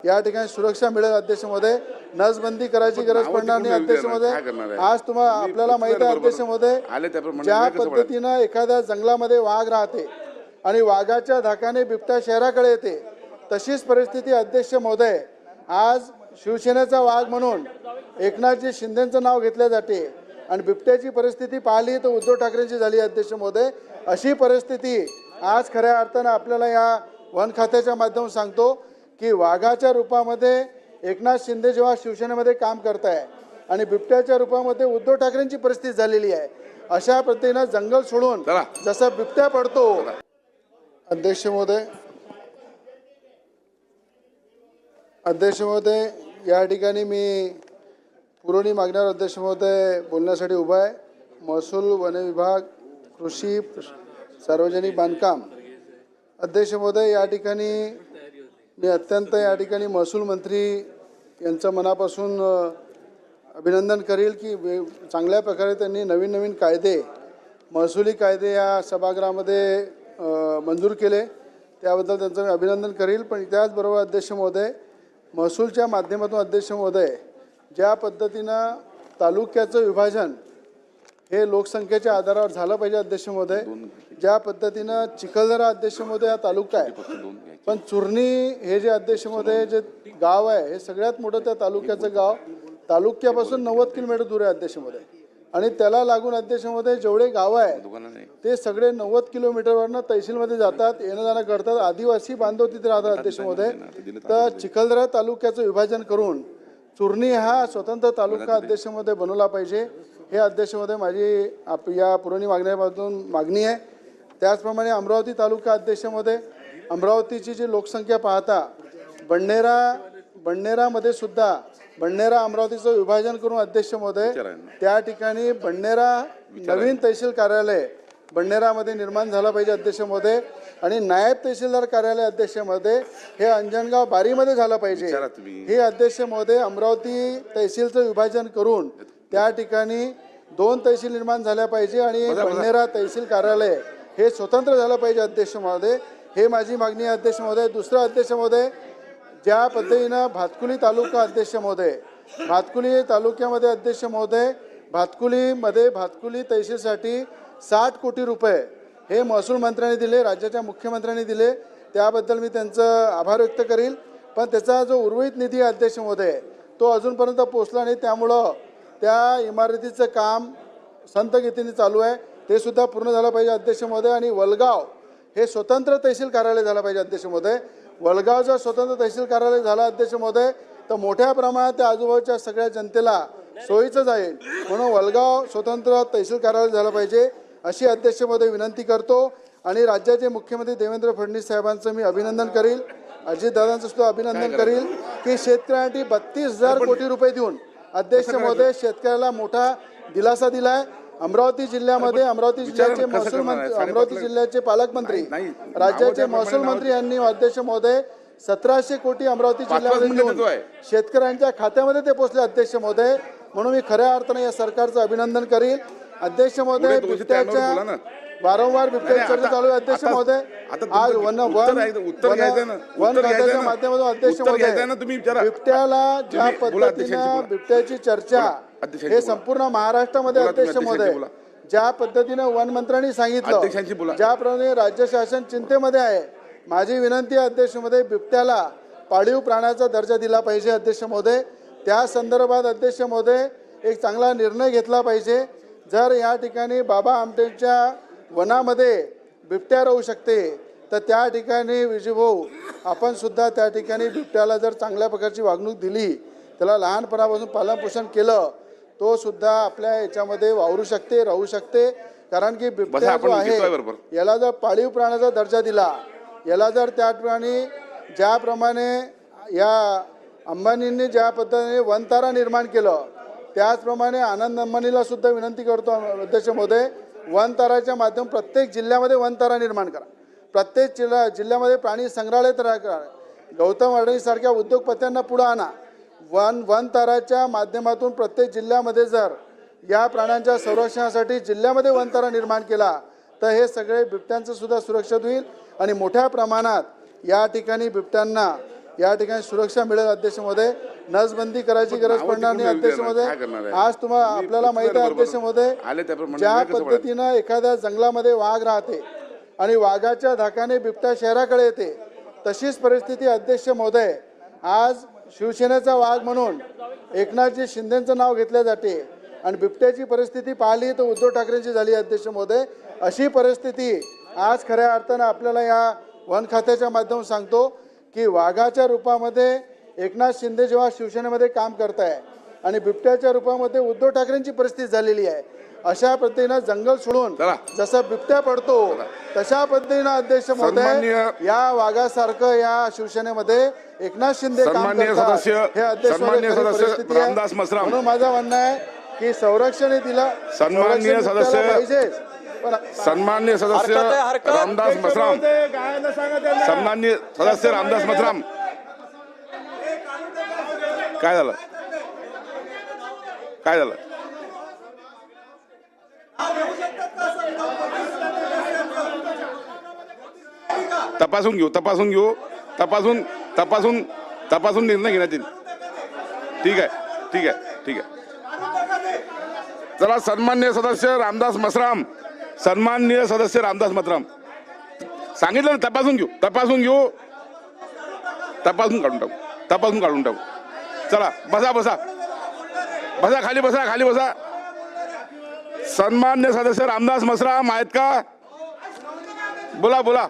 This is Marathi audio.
या ठिकाणी सुरक्षा मिळेल अध्यक्ष महोदय। नसबंदी करायची गरज पडणार नाही अध्यक्ष महोदय। आज तुम्हाला आपल्याला माहिती आहे अध्यक्ष महोदय, ज्या पद्धतीनं एखाद्या जंगलामध्ये वाघ राहते आणि वाघाच्या धाकाने बिबट्या शहराकडे येते, तशीच परिस्थिती अध्यक्ष महोदय आज शिवसेनेचा वाघ म्हणून एकनाथजी शिंदेंचं नाव घेतले जाते आणि बिबट्याची परिस्थिती पाहिली तर उद्धव ठाकरेंची झाली अध्यक्ष महोदय। अशी परिस्थिती आज खऱ्या अर्थानं आपल्याला या वन खात्याच्या माध्यमातून सांगतो की वाघाच्या रूपामध्ये एकनाथ शिंदे जेव्हा शिवसेनेमध्ये काम करताय आणि बिबट्याच्या रूपामध्ये उद्धव ठाकरेंची परिस्थिती झालेली आहे। अशा पद्धतीनं जंगल सोडून जसा बिबट्या पडतो अध्यक्ष महोदय या ठिकाणी मी पुरवणी मागण्यावर अध्यक्ष महोदय बोलण्यासाठी उभा आहे। महसूल, वन विभाग, कृषी, सार्वजनिक बांधकाम अध्यक्ष महोदय या ठिकाणी मी अत्यंत या ठिकाणी महसूल मंत्री यांचं मनापासून अभिनंदन करेल की चांगल्या प्रकारे त्यांनी नवीन कायदे, महसुली कायदे या सभागृहामध्ये मंजूर केले, त्याबद्दल त्यांचं मी अभिनंदन करेल। पण त्याचबरोबर अध्यक्ष महोदय महसूलच्या माध्यमातून अध्यक्ष महोदय ज्या पद्धतीनं तालुक्याचं विभाजन हे लोकसंख्येच्या आधारावर झालं पाहिजे अध्यक्ष महोदय, ज्या पद्धतीनं चिखलदरा अध्यक्ष महोदय हा तालुका आहे, पण चुरणी हे जे अध्यक्ष महोदय जे गाव आहे हे सगळ्यात मोठं त्या तालुक्याचं गाव तालुक्यापासून 90 किलोमीटर दूर आहे अध्यक्ष महोदय आणि त्याला लागून अध्यक्ष महोदय जेवढे गाव आहे ते सगळे 90 किलोमीटरवरनं तहसीलमध्ये जातात, येणं जाणं करतात, आदिवासी बांधव तिथे राहतात अध्यक्ष महोदय। तर चिखलदरा तालुक्याचं विभाजन करून चुरणी हा स्वतंत्र तालुका अध्यक्ष महोदय बनवला पाहिजे, हे अध्यक्ष महोदय माझी या पुरवणी मागण्यापासून मागणी आहे। त्याचप्रमाणे अमरावती तालुका अध्यक्ष महोदय, अमरावतीची जी लोकसंख्या पाहता बडनेरामध्ये सुद्धा बडनेरा अमरावतीचं विभाजन करून अध्यक्ष महोदय त्या ठिकाणी बडनेरा नवीन तहसील कार्यालय बडनेरामध्ये निर्माण झालं पाहिजे अध्यक्ष महोदय आणि नायब तहसीलदार कार्यालय अध्यक्ष महोदय हे अंजनगाव बारीमध्ये झालं पाहिजे। हे अध्यक्ष महोदय अमरावती तहसीलचं विभाजन करून त्या ठिकाणी 2 तहसील निर्माण झाल्या पाहिजे आणि बडनेरा तहसील कार्यालय हे स्वतंत्र झालं पाहिजे अध्यक्ष महोदय, हे माझी मागणी आहे अध्यक्ष महोदय। दुसरं अध्यक्ष महोदय ज्या पद्धतीनं भातकुली तालुका अध्यक्ष महोदय भातकुली तालुक्यामध्ये अध्यक्ष महोदय भातकुली तहसीलसाठी 60 कोटी रुपये हे महसूल मंत्र्यांनी दिले, राज्याच्या मुख्यमंत्र्यांनी दिले, त्याबद्दल मी त्यांचं आभार व्यक्त करेल। पण त्याचा जो उर्वरित निधी आहे अध्यक्ष महोदय तो अजूनपर्यंत पोचला नाही, त्यामुळं त्या इमारतीचं काम संत गतीने चालू आहे, ते सुद्धा पूर्ण झालं पाहिजे अध्यक्ष महोदय। आणि वलगाव हे स्वतंत्र तहसील कार्यालय झालं पाहिजे अध्यक्ष महोदय। वलगाव जर स्वतंत्र तहसील कार्यालय झालं अध्यक्ष महोदय तर मोठ्या प्रमाणात त्या आजूबाजूच्या सगळ्या जनतेला सोयीचं जाईल, म्हणून वलगाव स्वतंत्र तहसील कार्यालय झालं पाहिजे अशी अध्यक्ष महोदय विनंती करतो। आणि राज्याचे मुख्यमंत्री देवेंद्र फडणवीस साहेबांचं मी अभिनंदन करेल, अजितदादांचं सुद्धा अभिनंदन करेल की शेतकऱ्यांसाठी 32,000 कोटी रुपये देऊन अध्यक्ष महोदय शेतकऱ्याला मोठा दिलासा दिलाय। अमरावती जिल्ह्यामध्ये अमरावती जिल्ह्याचे महसूल मंत्री, अमरावती जिल्ह्याचे पालकमंत्री, राज्याचे महसूल मंत्री यांनी अध्यक्ष महोदय 1700 कोटी अमरावती जिल्ह्यामध्ये देऊन शेतकऱ्यांच्या खात्यामध्ये ते पोहोचले अध्यक्ष महोदय, म्हणून मी खऱ्या अर्थाने या सरकारचं अभिनंदन करेल अध्यक्ष महोदय। बिबट्याच्या वारंवार बिबट्याची चर्चा चालू आहे अध्यक्ष महोदय। आज वन खात्याच्या माध्यमातून अध्यक्ष महोदय बिबट्याला ज्या पद्धतीनं बिबट्याची चर्चा हे संपूर्ण महाराष्ट्रामध्ये अध्यक्ष महोदय ज्या पद्धतीनं वन मंत्र्यांनी सांगितलं, ज्याप्रमाणे राज्य शासन चिंतेमध्ये आहे, माझी विनंती आहे अध्यक्ष महोदय बिबट्याला पाळीव प्राण्याचा दर्जा दिला पाहिजे अध्यक्ष महोदय। त्या संदर्भात अध्यक्ष महोदय एक चांगला निर्णय घेतला पाहिजे। जर या ठिकाणी बाबा आमटेच्या वनामध्ये बिबट्या राहू शकते तर त्या ठिकाणी विजयभाऊ आपण सुद्धा त्या ठिकाणी बिबट्याला जर चांगल्या प्रकारची वागणूक दिली, त्याला लहानपणापासून पालनपोषण केलं, तो सुद्धा आपल्या याच्यामध्ये वावरू शकते, राहू शकते। कारण की बिबट्या जो आहे याला जर पाळीव प्राण्याचा दर्जा दिला, याला जर त्या ठिकाणी ज्याप्रमाणे या अंबानींनी ज्या पद्धतीने वनतारा निर्माण केलं, त्याचप्रमाणे आनंद अंबानीला सुद्धा विनंती करतो अध्यक्ष महोदय वनताराच्या माध्यमातून प्रत्येक जिल्ह्यामध्ये वनतारा निर्माण करा, प्रत्येक जिल्ह्यामध्ये प्राणी संग्रहालय तयार करा, गौतम अडाणीसारख्या उद्योगपत्यांना पुढे आणा। वनताराच्या माध्यमातून प्रत्येक जिल्ह्यामध्ये जर या प्राण्यांच्या संरक्षणासाठी जिल्ह्यामध्ये वनतारा निर्माण केला तर हे सगळे बिबट्यांचं सुद्धा सुरक्षित होईल आणि मोठ्या प्रमाणात या ठिकाणी बिबट्यांना या ठिकाणी सुरक्षा मिळेल अध्यक्ष महोदय. नसबंदी करायची गरज पडणार नाही अध्यक्ष महोदय. आज तुम्हाला आपल्याला माहिती आहे अध्यक्ष महोदय, ज्या पद्धतीनं एखाद्या जंगलामध्ये वाघ राहते आणि वाघाच्या धाकाने बिबट्या शहराकडे येते, तशीच परिस्थिती अध्यक्ष महोदय आज शिवसेनेचा वाघ म्हणून एकनाथजी शिंदेचं नाव घेतले जाते आणि बिबट्याची परिस्थिती पाहिली तर उद्धव ठाकरेंची झाली अध्यक्ष महोदय. अशी परिस्थिती आज खऱ्या अर्थानं आपल्याला या वन खात्याच्या माध्यमातून सांगतो की वाघाच्या रूपामध्ये एकनाथ शिंदे जेव्हा शिवसेनेमध्ये काम करताय आणि बिबट्याच्या रूपामध्ये उद्धव ठाकरेंची परिस्थिती झालेली आहे. अशा पद्धतीनं जंगल सोडून जसं बिबट्या पडतो तशा पद्धतीनं अध्यक्ष महोदय या वाघासारखं या शिवसेनेमध्ये एकनाथ शिंदे काम करतात. हे अध्यक्ष परिस्थिती आहे. म्हणून माझं म्हणणं आहे की संरक्षण दिलं सन्माननीय सदस्य पाहिजेच, पण सन्माननीय सदस्य रामदास मसराम, सन्माननीय सदस्य रामदास मसराम, काय झालं काय झालं? तपासून घेऊ तपासून घेऊ तपासून तपासून तपासून निर्णय घेण्यात येईल. ठीक आहे ठीक आहे ठीक आहे. चला सन्माननीय सदस्य रामदास मसराम, सन्माननीय सदस्य रामदास मसराम सांगितलं ना, तपासून घेऊ तपासून घेऊ तपासून काढून टाकू तपासून काढून टाकू. चला बसा बसा बसा खाली बसा खाली बसा. सन्माननीय सदस्य रामदास मसराम आहेत का? बोला बोला.